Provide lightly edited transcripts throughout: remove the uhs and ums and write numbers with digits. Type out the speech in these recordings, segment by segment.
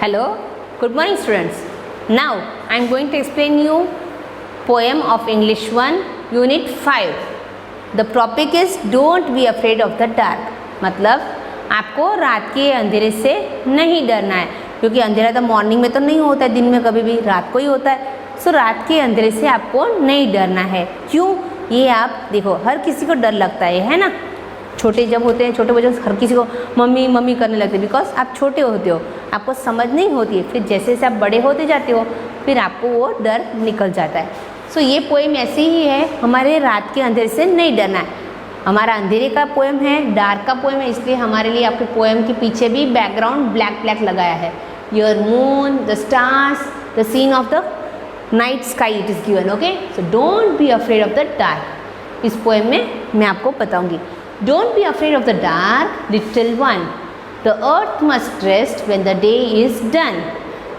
Hello, good morning students. Now I am going to explain you poem of English 1 Unit 5. The topic is Don't be afraid of the dark. मतलब आपको रात के अंधेरे से नहीं डरना है, क्योंकि अंधेरा तो मॉर्निंग में तो नहीं होता है, दिन में कभी भी रात को ही होता है। सो रात के अंधेरे से आपको नहीं डरना है। क्यों? ये आप देखो, हर किसी को डर लगता है ना। छोटे जब होते हैं, छोटे बच्चों हर किसी को मम्मी मम्मी करने लगते हैं, बिकॉज आप छोटे होते हो, आपको समझ नहीं होती है। फिर जैसे जैसे आप बड़े होते जाते हो, फिर आपको वो डर निकल जाता है। सो ये पोएम ऐसे ही है, हमारे रात के अंधेरे से नहीं डरना है। हमारा अंधेरे का पोएम है, डार्क का पोएम है, इसलिए हमारे लिए आपके पोएम के पीछे भी बैकग्राउंड ब्लैक ब्लैक लगाया है। Your moon, the stars, the scene of the night sky it is given. Okay, so don't be afraid of the dark. इस पोएम में मैं आपको बताऊंगी। Don't be afraid of the dark, little one. The earth must rest when the day is done.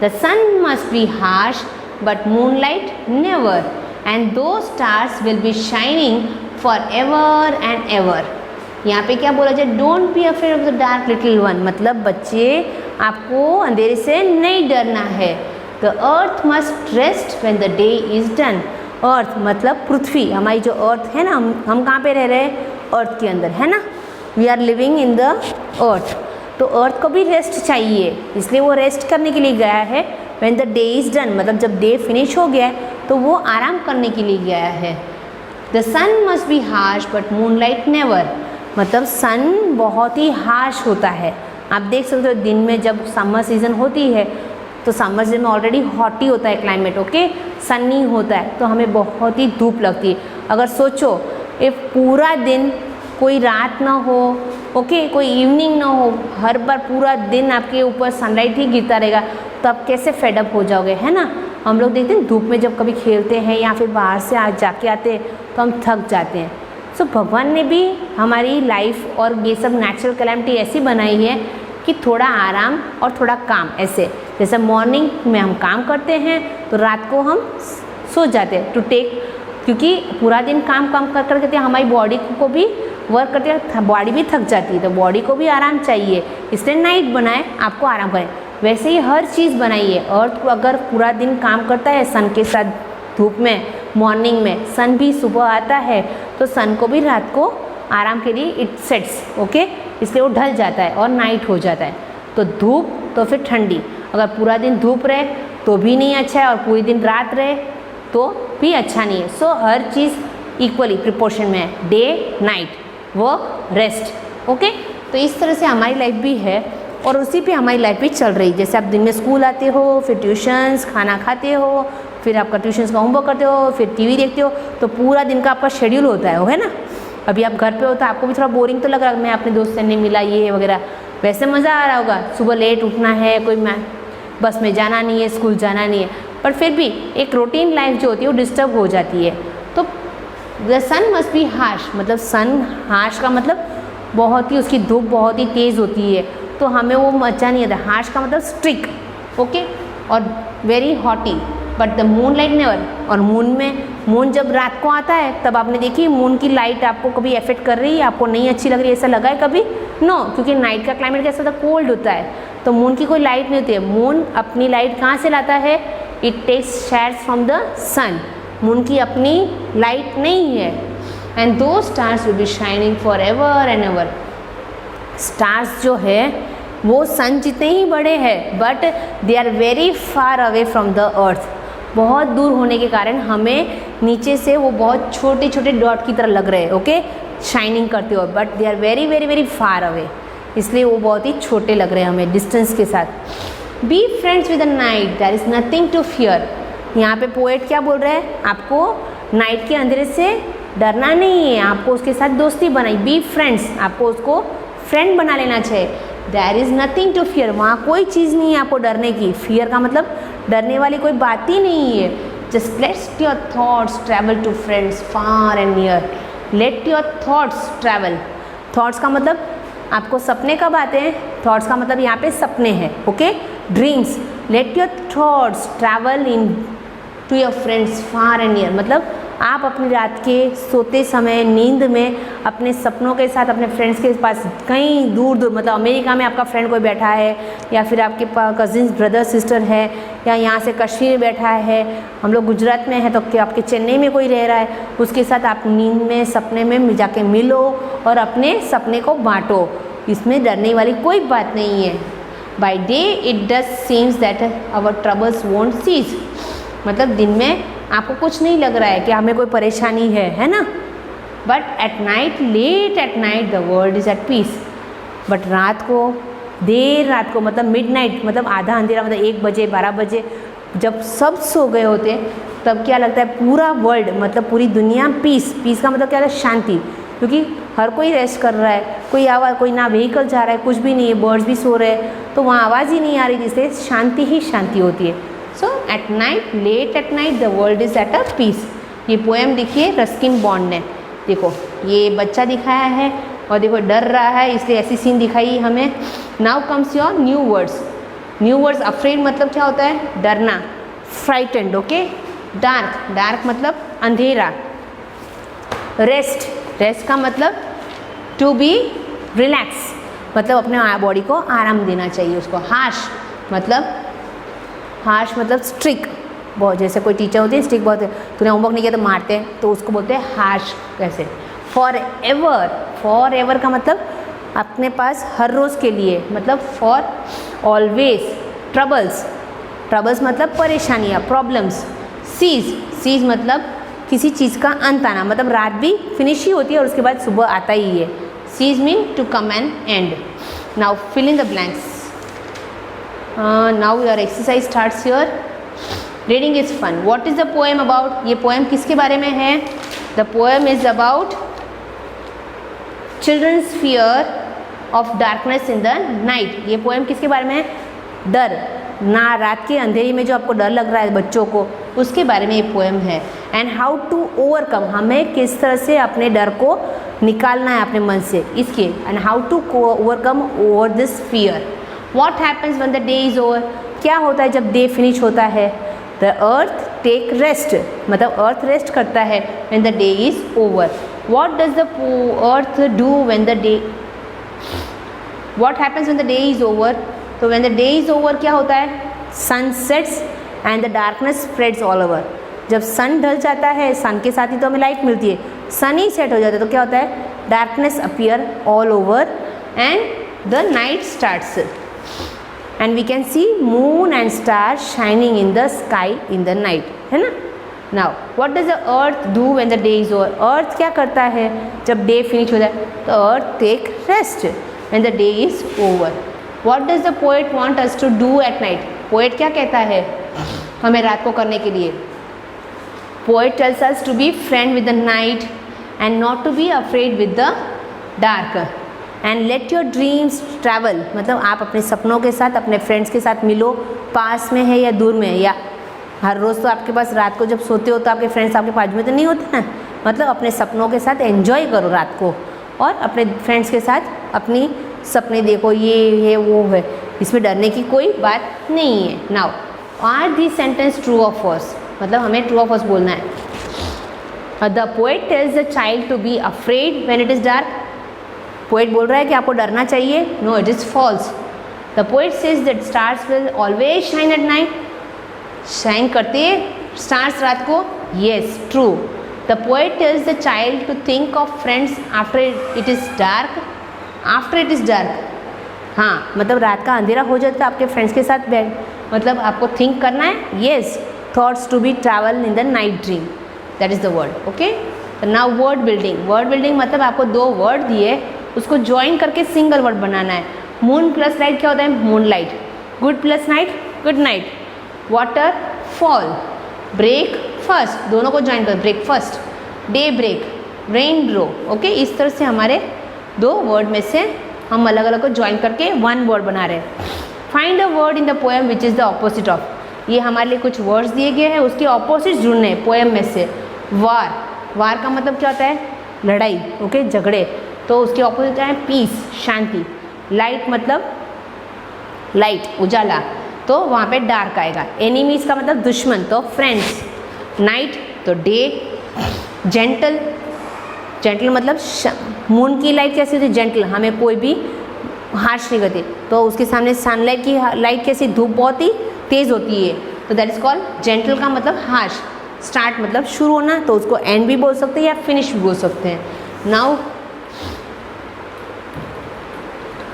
The sun must be harsh, but moonlight never. And those stars will be shining forever and ever. यहाँ पे क्या बोला जाए? Don't be afraid of the dark, little one. मतलब बच्चे, आपको अंधेरे से नहीं डरना है। The earth must rest when the day is done. अर्थ मतलब पृथ्वी, हमारी जो अर्थ है ना, हम कहाँ पे रह रहे हैं? अर्थ के अंदर, है ना। We are living in the earth. तो अर्थ को भी रेस्ट चाहिए, इसलिए वो रेस्ट करने के लिए गया है। When the day is done, मतलब जब डे फिनिश हो गया है तो वो आराम करने के लिए गया है। The sun must be harsh but moonlight never, मतलब सन बहुत ही हार्श होता है। आप देख सकते हो, दिन में जब समर सीज़न होती है तो समर सीजन में ऑलरेडी हॉट ही होता है क्लाइमेट, ओके, सनी होता है, तो हमें बहुत ही धूप लगती है। अगर सोचो, इफ पूरा दिन कोई रात ना हो, ओके, कोई इवनिंग ना हो, हर बार पूरा दिन आपके ऊपर सनलाइट ही गिरता रहेगा, तो आप कैसे फेडअप हो जाओगे, है ना। हम लोग देखते हैं धूप में जब कभी खेलते हैं या फिर बाहर से जाके आते हैं तो हम थक जाते हैं। सो भगवान ने भी हमारी लाइफ और ये सब नेचुरल कैलेमिटी ऐसी बनाई है कि थोड़ा आराम और थोड़ा काम, ऐसे जैसे मॉर्निंग में हम काम करते हैं तो रात को हम सो जाते हैं टू टेक, क्योंकि पूरा दिन काम कर करके हमारी बॉडी को भी वर्क करते हैं, बॉडी भी थक जाती है, तो बॉडी को भी आराम चाहिए, इसलिए नाइट बनाए आपको आराम करें। वैसे ही हर चीज़ बनाई है। अर्थ अगर पूरा दिन काम करता है सन के साथ, धूप में, मॉर्निंग में, सन भी सुबह आता है तो सन को भी रात को आराम के लिए इट सेट्स, ओके, इसलिए वो ढल जाता है और नाइट हो जाता है। तो धूप तो फिर ठंडी, अगर पूरा दिन धूप रहे तो भी नहीं अच्छा है और पूरी दिन रात रहे तो भी अच्छा नहीं है। सो हर चीज़ इक्वली प्रिपोर्शन में है, day night, work rest, okay. तो इस तरह से हमारी लाइफ भी है और उसी पे हमारी लाइफ भी चल रही है। जैसे आप दिन में स्कूल आते हो, फिर ट्यूशन्स, खाना खाते हो, फिर आपका ट्यूशन्स का होमवर्क करते हो, फिर टीवी देखते हो, तो पूरा दिन का आपका शेड्यूल होता है ना। अभी आप घर पे हो तो आपको भी थोड़ा बोरिंग तो लग रहा है, मैं अपने दोस्त से नहीं मिला ये वगैरह, वैसे मज़ा आ रहा होगा, सुबह लेट उठना है, कोई बस में जाना नहीं है, स्कूल जाना नहीं है, पर फिर भी एक रूटीन लाइफ जो होती है वो डिस्टर्ब हो जाती है। तो the sun must be harsh, मतलब सन हार्श का मतलब बहुत ही, उसकी धूप बहुत ही तेज़ होती है, तो हमें वो मज़ा नहीं आता। हार्श का मतलब स्ट्रिक, ओके, और very hottie, but the moonlight never. और मून जब रात को आता है तब आपने देखी मून की लाइट आपको कभी इफेक्ट कर रही है, आपको नहीं अच्छी लग रही है, ऐसा लगा है कभी? नो, क्योंकि नाइट का क्लाइमेट कैसा होता है? कोल्ड होता है, तो मून की कोई लाइट नहीं होती है। मून अपनी लाइट कहाँ से लाता है? It takes shades from the sun. Moon की अपनी लाइट नहीं है। And though stars will be shining forever and ever. Stars जो है वो सन जितने ही बड़े हैं, but they are very far away from the earth. बहुत दूर होने के कारण हमें नीचे से वो बहुत छोटे छोटे डॉट की तरह लग रहे हैं, ओके, शाइनिंग करते हो, but they are very very very far away, इसलिए वो बहुत ही छोटे लग रहे हैं हमें डिस्टेंस के साथ। Be friends with the night, there is nothing to fear. यहाँ पे पोएट क्या बोल रहे हैं? आपको नाइट के अंधेरे से डरना नहीं है, आपको उसके साथ दोस्ती बनाई। बी फ्रेंड्स, आपको उसको फ्रेंड बना लेना चाहिए। There is nothing to fear, वहाँ कोई चीज़ नहीं है आपको डरने की। फियर का मतलब डरने वाली कोई बात ही नहीं है। Just let your thoughts travel to friends far and near. Let your thoughts travel, thoughts का मतलब आपको सपने कब आते हैं? थॉट्स का मतलब यहाँ पे सपने हैं, okay, dreams. Let your thoughts travel in to your friends far and near, मतलब आप अपनी रात के सोते समय नींद में अपने सपनों के साथ अपने फ्रेंड्स के पास कहीं दूर दूर, मतलब अमेरिका में आपका फ्रेंड कोई बैठा है, या फिर आपके पास कजिन्स ब्रदर सिस्टर है, या यहाँ से कश्मीर में बैठा है, हम लोग गुजरात में हैं तो क्या आपके चेन्नई में कोई रह रहा है, उसके साथ आप नींद में सपने में जाके मिलो और अपने सपने को बांटो। इसमें डरने वाली कोई बात नहीं है। By day it does seems that our troubles won't cease, मतलब दिन में आपको कुछ नहीं लग रहा है कि हमें कोई परेशानी है ना। But at night, late at night the world is at peace. But रात को, देर रात को, मतलब मिडनाइट, मतलब आधा अंधेरा, मतलब 1 बजे 12 बजे जब सब सो गए होते तब क्या लगता है, पूरा वर्ल्ड, मतलब पूरी दुनिया पीस। पीस का मतलब क्या है, शांति, क्योंकि हर कोई रेस्ट कर रहा है, कोई आवाज़, कोई ना व्हीकल जा रहा है, कुछ भी नहीं है, बर्ड्स भी सो रहे हैं, तो वहाँ आवाज़ ही नहीं आ रही, जिससे शांति ही शांति होती है। So at night, late at night the world is at a peace. ये पोएम लिखी है रस्किन बॉन्ड ने। देखो ये बच्चा दिखाया है और देखो डर रहा है, इसलिए ऐसी सीन दिखाई हमें। Now comes your new words. New words, afraid मतलब क्या होता है, डरना, फ्राइटेंड, ओके। डार्क, डार्क मतलब अंधेरा। रेस्ट, रेस्ट का मतलब टू बी रिलैक्स, मतलब अपने बॉडी को आराम देना चाहिए उसको। हार्श मतलब स्ट्रिक, बहुत, जैसे कोई टीचर होती है स्ट्रिक बहुत है, तूने होमवर्क नहीं किया तो मारते हैं, तो उसको बोलते हैं हार्श। कैसे, फॉर एवर, फॉर एवर का मतलब अपने पास हर रोज़ के लिए, मतलब फॉर ऑलवेज। ट्रबल्स, ट्रबल्स मतलब परेशानियाँ, प्रॉब्लम्स। सीज, सीज मतलब किसी चीज़ का अंत आना, मतलब रात भी फिनिश ही होती है और उसके बाद सुबह आता ही है। Cease mean to come an end. Now fill in the blanks. Now your exercise starts here. Reading is fun. What is the poem about? ये पोएम किसके बारे में है? The poem is about children's fear of darkness in the night. ये poem किसके बारे में है? डर, ना रात के अंधेरी में जो आपको डर लग रहा है बच्चों को, उसके बारे में ये पोएम है। एंड हाउ टू ओवरकम, हमें किस तरह से अपने डर को निकालना है अपने मन से, इसके। And how to overcome over this fear. What happens when the day is over, क्या होता है जब डे फिनिश होता है? द अर्थ टेक रेस्ट, मतलब अर्थ रेस्ट करता है when the day is over. What does the earth do when the day, what happens when the day is over? तो when the day is over क्या होता है? Sun sets and the darkness spreads all over. जब sun ढल जाता है, सन के साथ ही तो हमें लाइट मिलती है, सन ही सेट हो जाता है तो क्या होता है? Darkness appear all over and the night starts and we can see moon and star shining in the sky in the night, है ना। Now what does the earth do when the day is over? Earth क्या करता है जब day finish हो जाए? तो earth take rest when the day is over. What does the poet want us to do at night? Poet क्या कहता है हमें रात को करने के लिए? Poet tells us to be friend with the night and not to be afraid with the dark and let your dreams travel, मतलब आप अपने सपनों के साथ अपने फ्रेंड्स के साथ मिलो, पास में है या दूर में है, या हर रोज़ तो आपके पास रात को जब सोते हो तो आपके फ्रेंड्स आपके पास में तो नहीं होते ना, मतलब अपने सपनों के साथ एंजॉय करो रात को और अपने फ्रेंड्स के साथ अपनी सपने देखो, ये है वो है, इसमें डरने की कोई बात नहीं है। Now are this sentence true और फॉल्स, मतलब हमें ट्रू और फॉल्स बोलना है। The poet tells the child to be afraid when it is dark. Poet बोल रहा है कि आपको डरना चाहिए, no it is false. The poet says that stars will always shine at night, shine करते हैं स्टार्स रात को, yes true. The poet tells the child to think of friends after it is dark, after it is dark, हाँ मतलब रात का अंधेरा हो जाता है आपके फ्रेंड्स के साथ बैठ, मतलब आपको थिंक करना है, yes. Thoughts to be travel in the night dream, that is the word, okay. Now word building. Word building मतलब आपको 2 वर्ड दिए, उसको ज्वाइन करके सिंगल वर्ड बनाना है। मून प्लस लाइट क्या होता है? Moon light. Good plus night, good night. Water fall, break first, दोनों को ज्वाइन कर, break first. Day break, rain drop, okay. इस तरह से हमारे 2 वर्ड में से हम अलग अलग को ज्वाइन करके 1 वर्ड बना रहे हैं। Find a word in the poem which is the opposite of, ये हमारे लिए कुछ वर्ड्स दिए गए हैं, उसके ऑपोजिट ढूंढने हैं पोएम में से। वार, वार का मतलब क्या होता है? लड़ाई, ओके, झगड़े, तो उसके ऑपोजिट है पीस, शांति। लाइट मतलब लाइट, उजाला, तो वहाँ पे डार्क आएगा। एनिमीज का मतलब दुश्मन, तो फ्रेंड्स। नाइट तो डे, जेंटल, जेंटल मतलब मून की लाइट कैसी होती है, जेंटल, हमें कोई भी हार्श नहीं करती। तो उसके सामने सनलाइट की लाइट कैसी, धूप बहुत ही तेज़ होती है, तो दैट इज कॉल्ड जेंटल का मतलब हार्श। स्टार्ट मतलब शुरू होना, तो उसको एंड भी बोल सकते हैं या फिनिश भी बोल सकते हैं। Now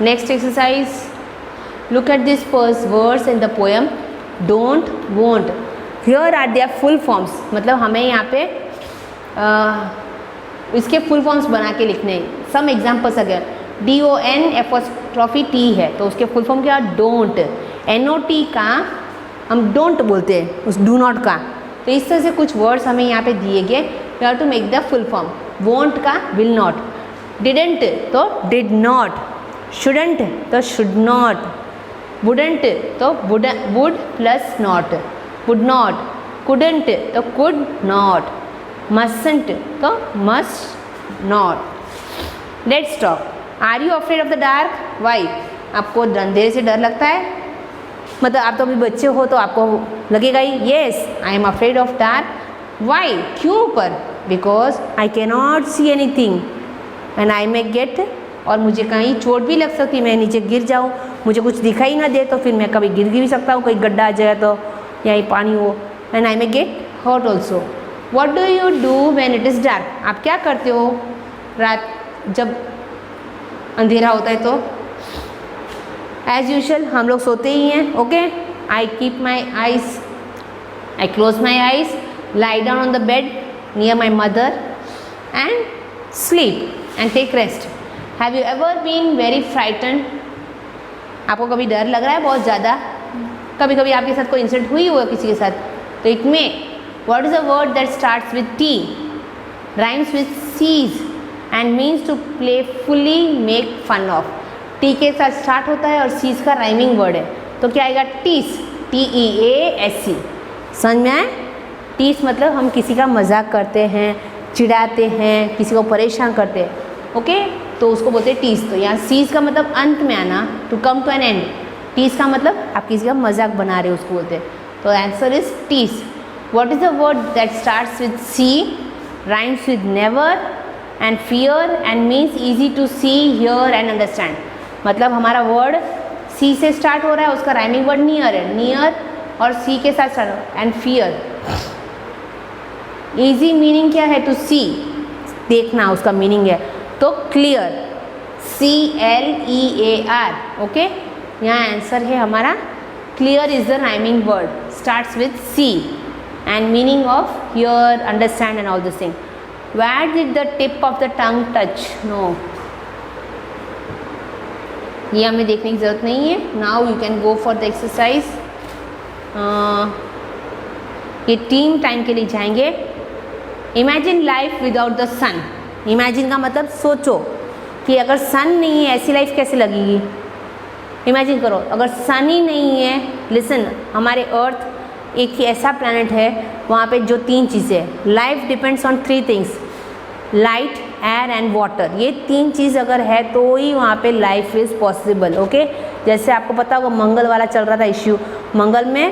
next exercise, look at this words in the poem don't won't. Here are their full forms, मतलब हमें यहाँ पे इसके फुल फॉर्म्स बना के लिखने हैं। सम एग्जाम्पल्स अगर DONT है तो उसके फुल फॉर्म क्या, डोंट। NOT का हम डोंट बोलते हैं, उस डू नॉट का। तो इस तरह से कुछ वर्ड्स हमें यहाँ पे दिए गए, you have to make the full form. Won't का विल नॉट, डिडंट तो डिड नॉट, शुडंट तो शुड नॉट, वुडंट तो would plus not, would not, couldn't तो कुड नॉट, मस्टंट तो must not. Let's talk, are you afraid of the dark, why? आपको अंधेरे से डर लगता है? मतलब आप तो अभी बच्चे हो तो आपको लगेगा ही, yes I am afraid of dark. Why, क्यों पर? Because I can not see anything and I may get, और मुझे कहीं चोट भी लग सकती है, मैं नीचे गिर जाऊँ, मुझे कुछ दिखाई ना दे तो फिर मैं कभी गिर भी सकता हूँ, कहीं गड्ढा आ जाए तो, या ये पानी हो, and I may get hurt also. What do you do when it is dark? आप क्या करते हो रात जब अंधेरा होता है? तो एज यूजुअल हम लोग सोते ही हैं, okay. I keep my eyes, I close my eyes, lie down on the bed near my mother and sleep and take rest. Have you ever been very frighten? आपको कभी डर लग रहा है बहुत ज़्यादा? कभी कभी आपके साथ कोई इंसिडेंट हुई हुआ किसी के साथ, तो इट में what is a word that starts with T, rhymes with cease and means to playfully make fun of? T के साथ स्टार्ट होता है और cease का राइमिंग वर्ड है, तो क्या आएगा? टीस, TEASE। समझ में आए? टीस मतलब हम किसी का मजाक करते हैं, चिढ़ाते हैं, किसी को परेशान करते हैं, ओके, तो उसको बोलते हैं टीस। तो यहाँ सीज का मतलब अंत में आना, to come to an end. Cease का मतलब आप किसी का मजाक बना रहे हो, उसको बोलते हैं। तो आंसर इज टीस। What is the word that starts with C, rhymes with never and fear and means easy to see, hear and understand? मतलब हमारा वर्ड C से स्टार्ट हो रहा है, उसका राइमिंग वर्ड नियर है, नियर और C के साथ स्टार्ट हो, एंड फियर। ईजी मीनिंग क्या है? टू सी, देखना उसका मीनिंग है, तो क्लियर, CLEAR, ओके। यहाँ आंसर है हमारा clear is the rhyming word, starts with C and meaning of hear, understand and all this thing. Where did the tip of the tongue touch? No, ये हमें देखने की ज़रूरत नहीं है। Now you can go for the exercise. ये team time के लिए जाएंगे। Imagine life without the sun. Imagine का मतलब सोचो कि अगर सन नहीं है ऐसी लाइफ कैसे लगेगी। इमेजिन करो अगर सन ही नहीं है। लिसन, हमारे अर्थ एक ही ऐसा प्लैनेट है वहाँ पे जो तीन चीज़ें, life depends on 3 things, light, air and water. ये 3 चीज़ अगर है तो ही वहाँ पे लाइफ इज़ पॉसिबल, ओके। जैसे आपको पता होगा मंगल वाला चल रहा था इश्यू, मंगल में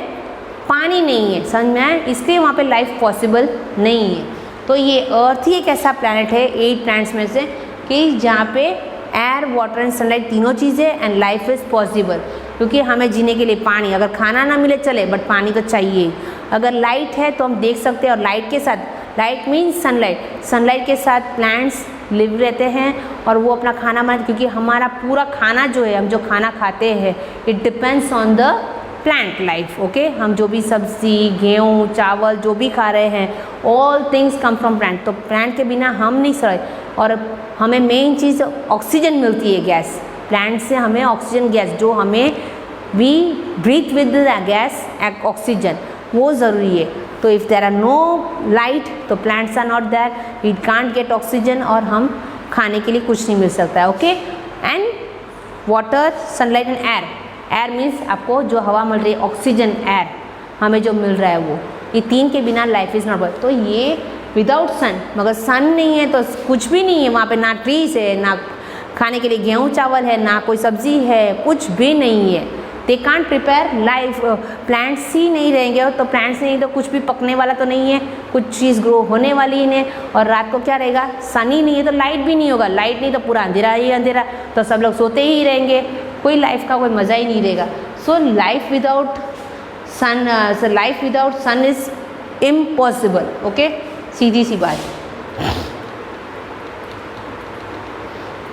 पानी नहीं है, समझ में आए, इसलिए वहाँ पे लाइफ पॉसिबल नहीं है। तो ये अर्थ ही एक ऐसा प्लैनेट है 8 प्लैनेट्स में से कि जहाँ पे एयर, वाटर एंड सनलाइट तीनों चीज़ें एंड लाइफ इज़ पॉसिबल। क्योंकि हमें जीने के लिए पानी, अगर खाना ना मिले चले बट पानी तो चाहिए। अगर लाइट है तो हम देख सकते हैं, और लाइट के साथ, लाइट मीन्स सनलाइट, सनलाइट के साथ प्लांट्स लिव रहते हैं और वो अपना खाना बनाते, क्योंकि हमारा पूरा खाना जो है, हम जो खाना खाते हैं it depends on the plant life, okay. हम जो भी सब्जी, गेहूँ, चावल जो भी खा रहे हैं, all things come from plant. तो प्लांट के बिना हम नहीं सह, और हमें मेन चीज़ ऑक्सीजन मिलती है, गैस। प्लांट से हमें ऑक्सीजन गैस, जो हमें we breathe with the gas oxygen, वो ज़रूरी है। तो if there are no light तो plants are not there, we can't get oxygen, और हम खाने के लिए कुछ नहीं मिल सकता है, okay. And water, sunlight and air, air means आपको जो हवा मिल रही है, ऑक्सीजन, एयर हमें जो मिल रहा है वो, ये 3 के बिना लाइफ इज़ नॉट पॉसिबल। तो ये विदाउट सन, मगर सन नहीं है तो कुछ भी नहीं है वहाँ पे, ना ट्रीज है, ना खाने के लिए गेहूँ चावल है, ना कोई सब्जी है, कुछ भी नहीं है। They can't prepare life. Plants ही नहीं रहेंगे तो प्लांट्स नहीं तो कुछ भी पकने वाला तो नहीं है, कुछ चीज़ ग्रो होने वाली ही नहीं। और रात को क्या रहेगा, सन ही नहीं है तो लाइट भी नहीं होगा, लाइट नहीं तो पूरा अंधेरा ही अंधेरा, तो सब लोग सोते ही रहेंगे, कोई लाइफ का कोई मज़ा ही नहीं रहेगा। So life without sun is impossible. Okay, सीधी सी बात।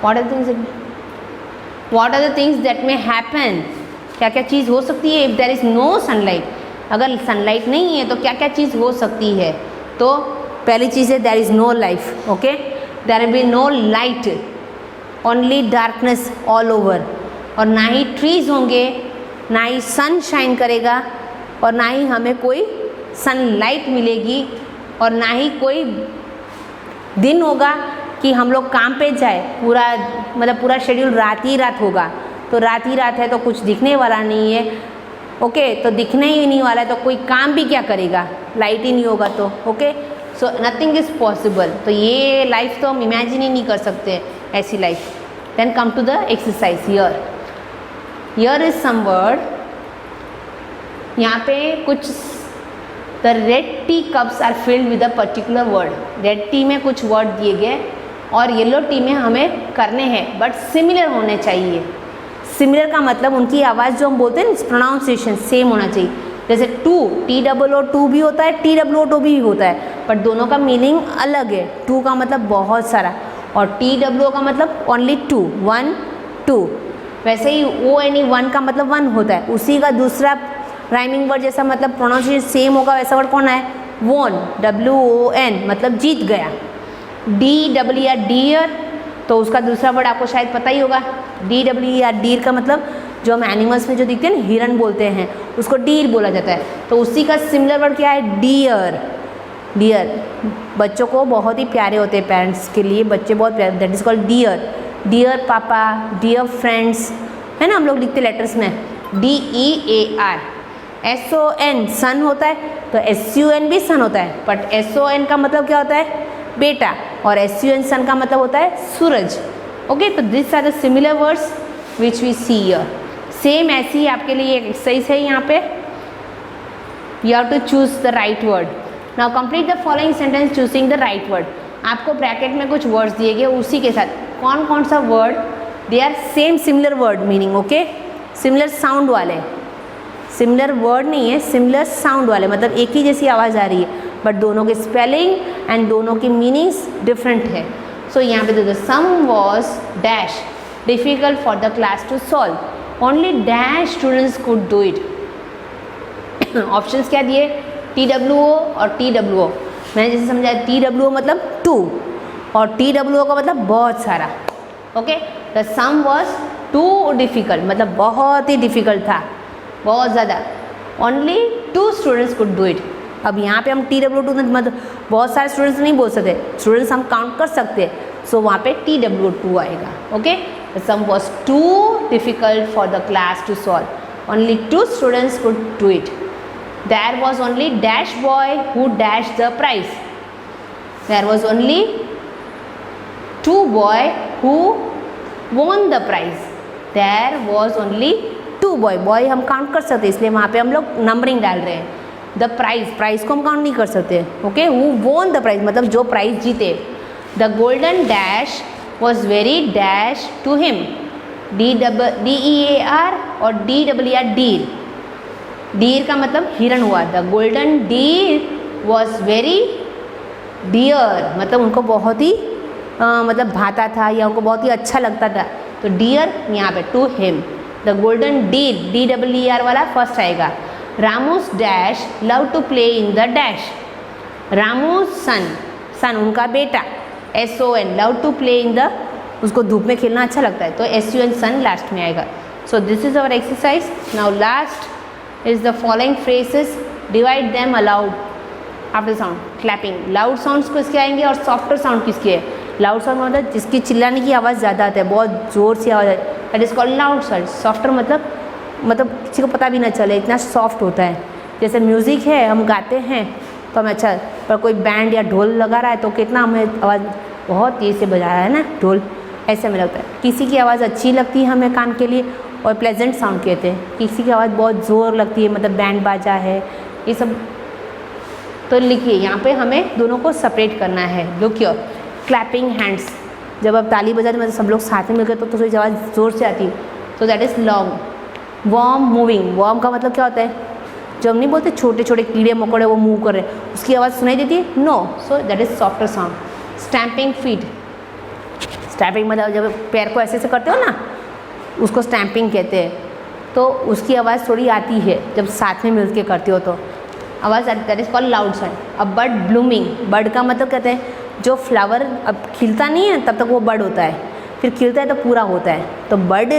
What are the things that may happen? क्या क्या चीज़ हो सकती है if there is no sunlight? अगर सनलाइट नहीं है तो क्या क्या चीज़ हो सकती है? तो पहली चीज़ है there is no life. Okay, there will be no light, only darkness all over. और ना ही ट्रीज होंगे, ना ही सन शाइन करेगा, और ना ही हमें कोई सनलाइट मिलेगी, और ना ही कोई दिन होगा कि हम लोग काम पे जाए। पूरा शेड्यूल रात ही रात होगा, तो रात ही रात है तो कुछ दिखने वाला नहीं है। ओके, तो दिखने ही नहीं वाला है तो कोई काम भी क्या करेगा, लाइट ही नहीं होगा तो। Okay, so nothing is possible. तो ये लाइफ तो हम इमेजिन ही नहीं कर सकते ऐसी life. Then come to the exercise. Here is some word. यहाँ पे कुछ the red tea cups are filled with a particular word. Red tea में कुछ वर्ड दिए गए और येलो टी में हमें करने हैं, बट सिमिलर होने चाहिए। सिमिलर का मतलब उनकी आवाज़ जो हम बोलते हैं ना, प्रोनाउंसिएशन सेम होना चाहिए। जैसे टू, TOO भी होता है, TOO भी होता है, बट दोनों का मीनिंग अलग है। टू का मतलब बहुत सारा, और TWO का मतलब ओनली टू, 1 2। वैसे ही ONE का मतलब 1 होता है। उसी का दूसरा राइमिंग वर्ड जैसा मतलब प्रोनाउंसिएशन सेम होगा, वैसा वर्ड कौन है, वॉन, WON मतलब जीत गया। DER डियर, तो उसका दूसरा वर्ड आपको शायद पता ही होगा, DER डीर का मतलब जो हम एनिमल्स में जो दिखते हैं ना, हिरन बोलते हैं, उसको डीर बोला जाता है। तो उसी का सिमिलर वर्ड क्या है, डियर। डियर बच्चों को बहुत ही प्यारे होते हैं, पेरेंट्स के लिए बच्चे बहुत प्यारे, that is called dear. Dear papa, dear friends, है ना, हम लोग लिखते लेटर्स में DEAR। SON सन होता है, तो SUN भी सन होता है, बट SON का मतलब क्या होता है, बेटा, और SUN सन का मतलब होता है सूरज। ओके, तो this are the similar words which we see here. Same ऐसी ही आपके लिए एक एक्सरसाइज है यहाँ पे। You have to choose the right word. Now complete the following sentence choosing the right word. आपको ब्रैकेट में कुछ वर्ड्स दिए गए, उसी के साथ कौन कौन सा word, they are same similar word meaning. Okay, similar sound वाले, सिमिलर वर्ड नहीं है, सिमिलर साउंड वाले, मतलब एक ही जैसी आवाज़ आ रही है, बट दोनों के स्पेलिंग एंड दोनों की मीनिंग्स डिफरेंट है। सो यहाँ पे the sum was dash difficult for the class to solve, only dash students could do it. Options क्या दिए, TWO और TWO। मैंने जैसे समझाया, TWO मतलब 2 और TWO का मतलब बहुत सारा। Okay, the sum was too difficult मतलब बहुत ही डिफिकल्ट था, बहुत ज़्यादा। Only 2 students could do it. अब यहाँ पे हम TWO मतलब बहुत सारे स्टूडेंट्स नहीं बोल सकते, स्टूडेंट्स हम काउंट कर सकते हैं, सो वहाँ पे TWO आएगा। Okay, the sum was too difficult for the class to solve, only 2 students could do it. There was only dash boy who dashed the prize. There was only 2 boy who won the prize. There was only 2 boy. Boy हम count कर सकते हैं, इसलिए वहाँ पे हम लोग numbering डाल रहे हैं। The prize, प्राइज को हम काउंट नहीं कर सकते। Okay, who won the prize मतलब जो प्राइज जीते। The golden dash was very dash to him. DEAR और DER deer। डीर का मतलब हिरन हुआ। The golden deer was very dear मतलब उनको बहुत ही मतलब भाता था या उनको बहुत ही अच्छा लगता था, तो डियर यहाँ पे to him. The golden deer DER वाला फर्स्ट आएगा। Ramu's dash love to play in the dash, Ramu's son, son उनका बेटा, SON love to play in the, उसको धूप में खेलना अच्छा लगता है, तो SUN सन लास्ट में आएगा। So this is our exercise. Now last is the following phrases, divide them aloud after sound, clapping। loud sounds किसके आएंगे और softer sound किसके है। loud sound मतलब जिसकी चिल्लाने की आवाज़ ज़्यादा आती है, बहुत ज़ोर से आवाज़ है, that is called loud sound। softer मतलब किसी को पता भी ना चले, इतना सॉफ्ट होता है। जैसे म्यूज़िक है, हम गाते हैं तो हमें अच्छा, पर कोई बैंड या ढोल लगा रहा है तो कितना हमें आवाज़ बहुत तेज़ से बजा रहा है ना ढोल, ऐसे हमें लगता है। किसी की आवाज़ अच्छी लगती है हमें कान के लिए, और प्लेजेंट साउंड कहते हैं। किसी की आवाज़ बहुत ज़ोर लगती है, मतलब बैंड बाजा है, ये सब। तो लिखिए यहाँ पे हमें दोनों को सेपरेट करना है। देखिए क्लैपिंग हैंड्स, जब आप ताली बजाते मतलब सब लोग साथ में मिलकर तो थोड़ी आवाज़ ज़ोर से आती है, तो that is long. Warm moving, warm का मतलब क्या होता है, जो हम नहीं बोलते छोटे छोटे कीड़े मकोड़े वो मूव कर रहे हैं, उसकी आवाज़ सुनाई देती है, no, so that is softer sound. Stamping feet, stamping मतलब जब पैर को ऐसे करते हो ना, उसको स्टैम्पिंग कहते हैं। तो उसकी आवाज़ थोड़ी आती है जब साथ में मिल के करते हो तो आवाज़ आती, that is called loud sound. अब बर्ड ब्लूमिंग, बर्ड का मतलब कहते हैं जो फ्लावर अब खिलता नहीं है तब तक वो बर्ड होता है, फिर खिलता है तो पूरा होता है। तो बर्ड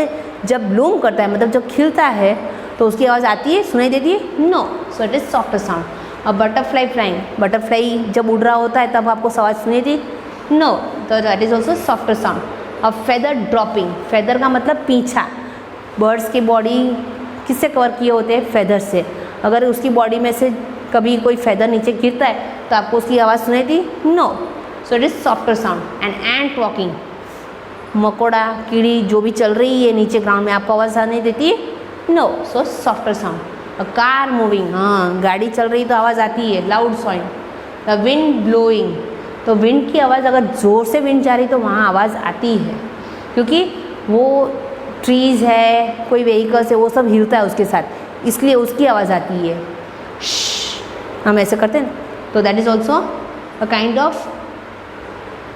जब ब्लूम करता है मतलब जब खिलता है तो उसकी आवाज़ आती है, सुनाई देती है, no, so it is softer sound. अब बटरफ्लाई फ्लाइंग, बटरफ्लाई जब उड़ रहा होता है तब आपको आवाज़ सुनाई दी, नो, तो that is also softer sound. अब फेदर ड्रॉपिंग, फेदर का मतलब पीछा, बर्ड्स की बॉडी किससे कवर किए होते हैं, फेदर से। अगर उसकी बॉडी में से कभी कोई फेदर नीचे गिरता है तो आपको उसकी आवाज़ सुनाई दी, no, so it is softer sound. And ant walking, मकोड़ा कीड़ी जो भी चल रही है नीचे ग्राउंड में, आपको आवाज़ नहीं देती है, नो, सो सॉफ्टर साउंड। कार मूविंग, हाँ गाड़ी चल रही तो आवाज़ आती है, loud sound. The wind blowing, तो विंड की आवाज़ अगर ज़ोर से विंड जा रही तो वहाँ आवाज़ आती है, क्योंकि वो ट्रीज़ है, कोई व्हीकल्स है, वो सब हिलता है उसके साथ, इसलिए उसकी आवाज़ आती है। हम ऐसे करते हैं, तो that is also a kind of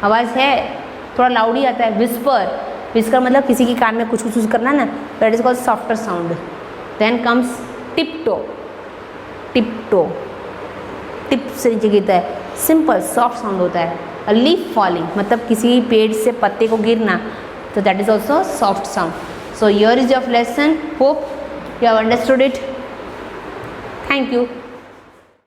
आवाज़ है, थोड़ा लाउड ही आता है। विस्पर, विस्पर मतलब किसी की कान में कुछ कुछ करना ना, that is called softer sound. Then comes tip toe, tip toe, tip से नीचे गिरता है, सिंपल सॉफ्ट साउंड होता है। अ लीफ फॉलिंग मतलब किसी पेड़ से पत्ते को गिरना, तो that is also soft sound. So here is your lesson, hope you have understood it. Thank you.